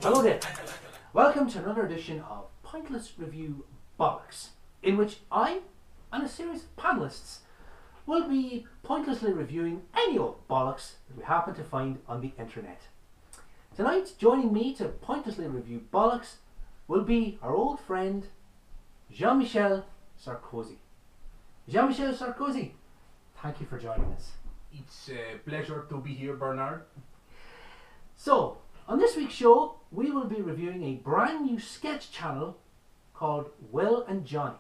Hello there. Welcome to another edition of Pointless Review Bollocks, in which I and a series of panellists will be pointlessly reviewing any old bollocks that we happen to find on the internet. Tonight, joining me to pointlessly review bollocks will be our old friend Jean Michel Sarkozy. Jean Michel Sarkozy, thank you for joining us. It's a pleasure to be here, Bernard. So, on this week's show, we will be reviewing a brand new sketch channel called Will and Johnny,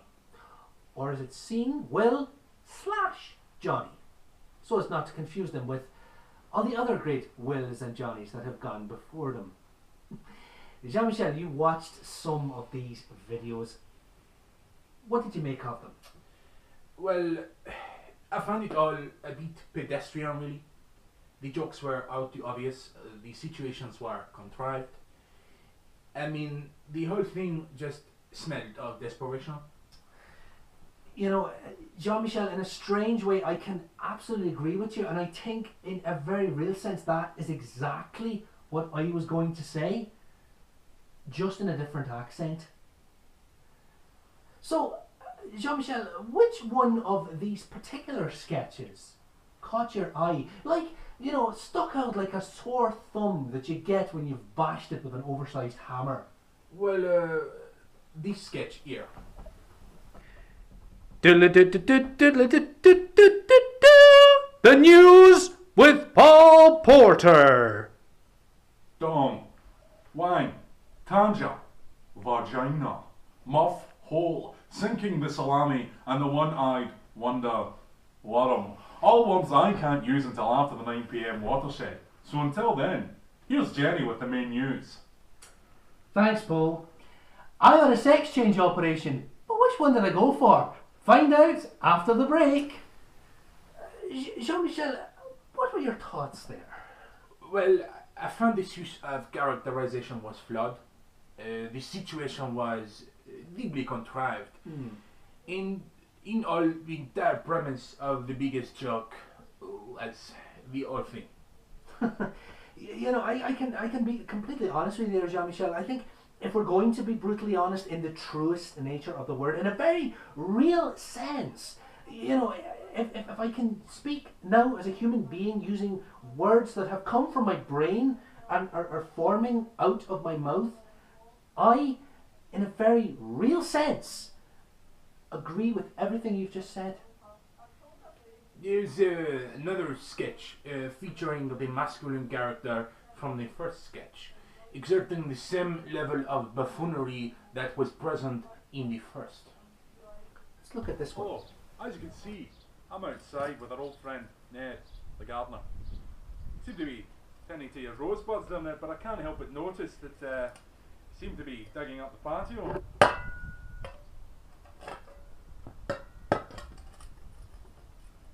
or as it's seen, Will/Johnny, so as not to confuse them with all the other great Wills and Johnnies that have gone before them. Jean-Michel, you watched some of these videos. What did you make of them? Well, I found it all a bit pedestrian, really. The jokes were out too obvious, the situations were contrived. I mean, the whole thing just smelled of desperation. You know, Jean-Michel, in a strange way, I can absolutely agree with you, and I think in a very real sense that is exactly what I was going to say, just in a different accent. So, Jean-Michel, which one of these particular sketches caught your eye? Like, you know, stuck out like a sore thumb that you get when you've bashed it with an oversized hammer. Well, this sketch here. The news with Paul Porter. Dong, wang, tanja, vagina, muff, hole, sinking the salami, and the one-eyed wonder, worm. All words I can't use until after the 9 PM watershed. So until then, here's Jenny with the main news. Thanks, Paul. I had a sex change operation, but which one did I go for? Find out after the break. Jean-Michel, what were your thoughts there? Well, I found this use of characterization was flawed. The situation was deeply contrived. In all, the entire premise of the biggest joke was the whole thing. You know, I can be completely honest with you there, Jean-Michel. I think if we're going to be brutally honest in the truest nature of the word, in a very real sense, you know, if I can speak now as a human being using words that have come from my brain and are forming out of my mouth, I, in a very real sense, agree with everything you've just said. There's another sketch featuring the masculine character from the first sketch, exerting the same level of buffoonery that was present in the first. Let's look at this one. Oh, as you can see, I'm outside with our old friend, Ned, the gardener. Seem to be tending to your rosebuds down there, but I can't help but notice that seem to be digging up the patio.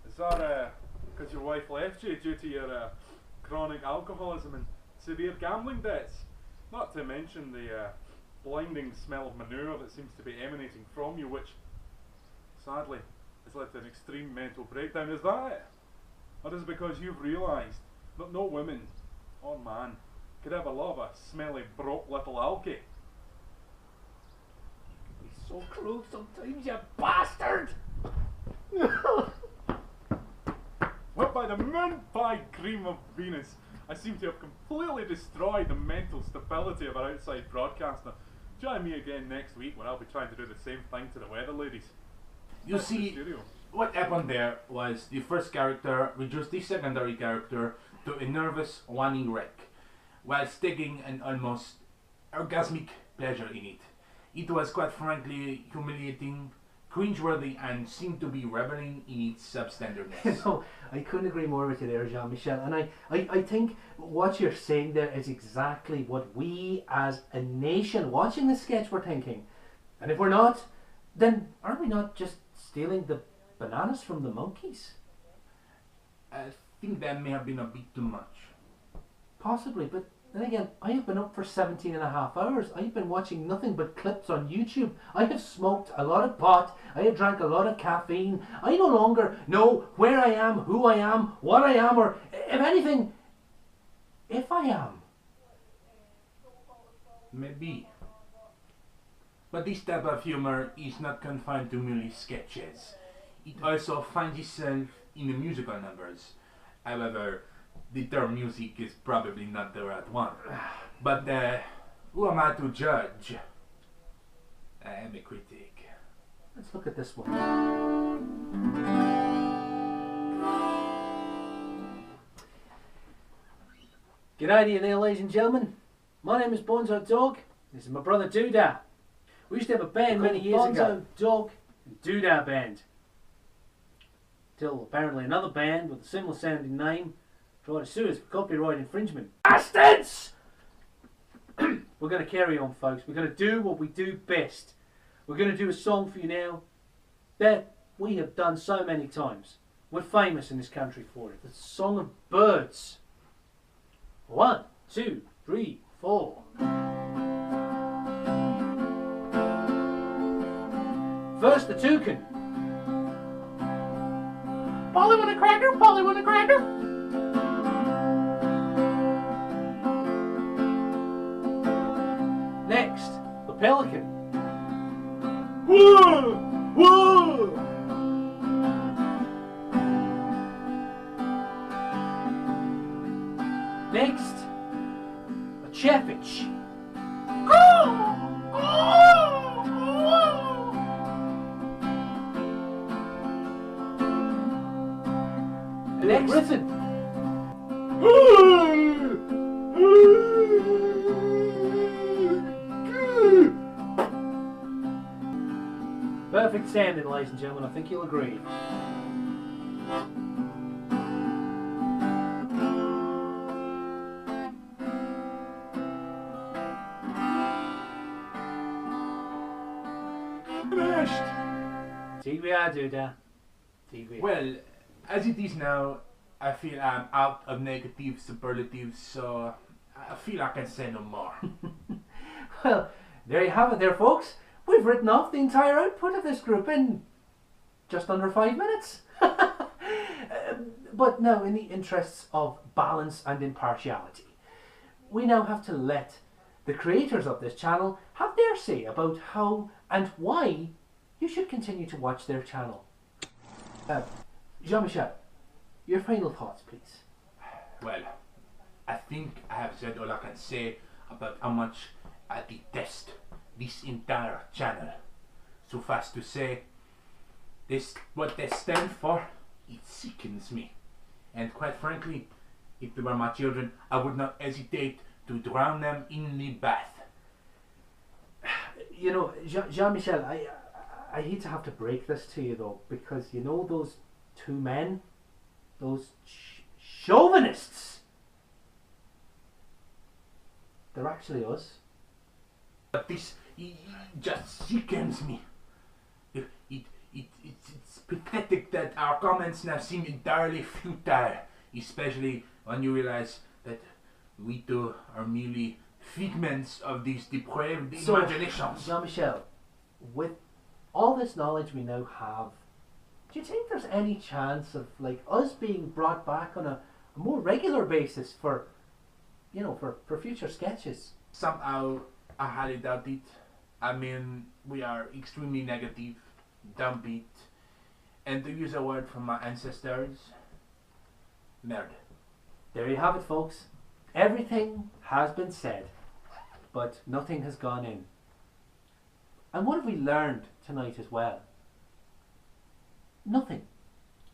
Is that because your wife left you due to your chronic alcoholism and severe gambling debts? Not to mention the blinding smell of manure that seems to be emanating from you, which sadly has led to an extreme mental breakdown. Is that it? Or is it because you've realised that no woman or man could ever love a smelly, broke little alky? You can be so cruel sometimes, you bastard! Well, by the moon pie cream of Venus, I seem to have completely destroyed the mental stability of our outside broadcaster. Join me again next week when I'll be trying to do the same thing to the weather ladies. You see, what happened there was the first character reduced the secondary character to a nervous, whining wreck, whilst taking an almost orgasmic pleasure in it. It was quite frankly humiliating, cringeworthy, and seemed to be reveling in its substandardness. No, I couldn't agree more with you there, Jean-Michel. And I think what you're saying there is exactly what we as a nation watching this sketch were thinking. And if we're not, then aren't we not just stealing the bananas from the monkeys? I think that may have been a bit too much. Possibly, but then again, I have been up for 17 and a half hours. I've been watching nothing but clips on YouTube. I have smoked a lot of pot. I have drank a lot of caffeine. I no longer know where I am, who I am, what I am, or if anything, if I am. Maybe. But this type of humor is not confined to merely sketches. It also finds itself in the musical numbers. However, the term music is probably not the right one. But who am I to judge? I am a critic. Let's look at this one. G'day to you there, ladies and gentlemen. My name is Bonzo Dog. This is my brother Doodah. We used to have a band many years ago. Bonzo Dog and Doodah Band. Till apparently another band with a similar sounding name tried to sue us for copyright infringement. Bastards! We're going to carry on, folks. We're going to do what we do best. We're going to do a song for you now that we have done so many times. We're famous in this country for it. It's a song of birds. 1, 2, 3, 4. First, the toucan. Polly want a cracker? Polly want a cracker? Next, the pelican. Whoa! Whoa! Next, a chaffinch. Next, griffin. Perfect sounding, ladies and gentlemen. I think you'll agree. TBR, Doodah. TBR. Well, as it is now, I feel I'm out of negative superlatives, so I feel I can say no more. Well, there you have it there, folks. We've written off the entire output of this group in just under 5 minutes. But now, in the interests of balance and impartiality, we now have to let the creators of this channel have their say about how and why you should continue to watch their channel. Jean Michel, your final thoughts, please. Well, I think I have said all I can say about how much I detest this entire channel. Suffice to say, this what they stand for, it sickens me. And quite frankly, if they were my children, I would not hesitate to drown them in the bath. You know, Jean Michel, I hate to have to break this to you though, because you know those two men, those chauvinists, they're actually us. But this just sickens me. It's pathetic that our comments now seem entirely futile, especially when you realize that we two are merely figments of these depraved imaginations. Jean-Michel, with all this knowledge we now have, do you think there's any chance of like us being brought back on a more regular basis for, you know, for future sketches? Somehow I highly doubt it. I mean, we are extremely negative, downbeat, and to use a word from my ancestors, merde. There you have it, folks. Everything has been said, but nothing has gone in. And what have we learned tonight as well? Nothing.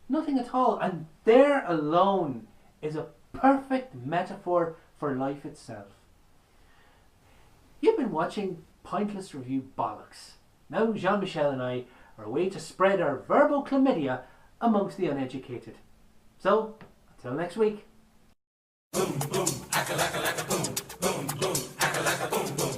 Nothing at all. And there alone is a perfect metaphor for life itself. You've been watching Pointless Review Bollocks. Now Jean Michel and I are away to spread our verbal chlamydia amongst the uneducated. So, until next week. Boom, boom, acca-lacca-lacca, boom, boom, boom, acca-lacca, boom, boom.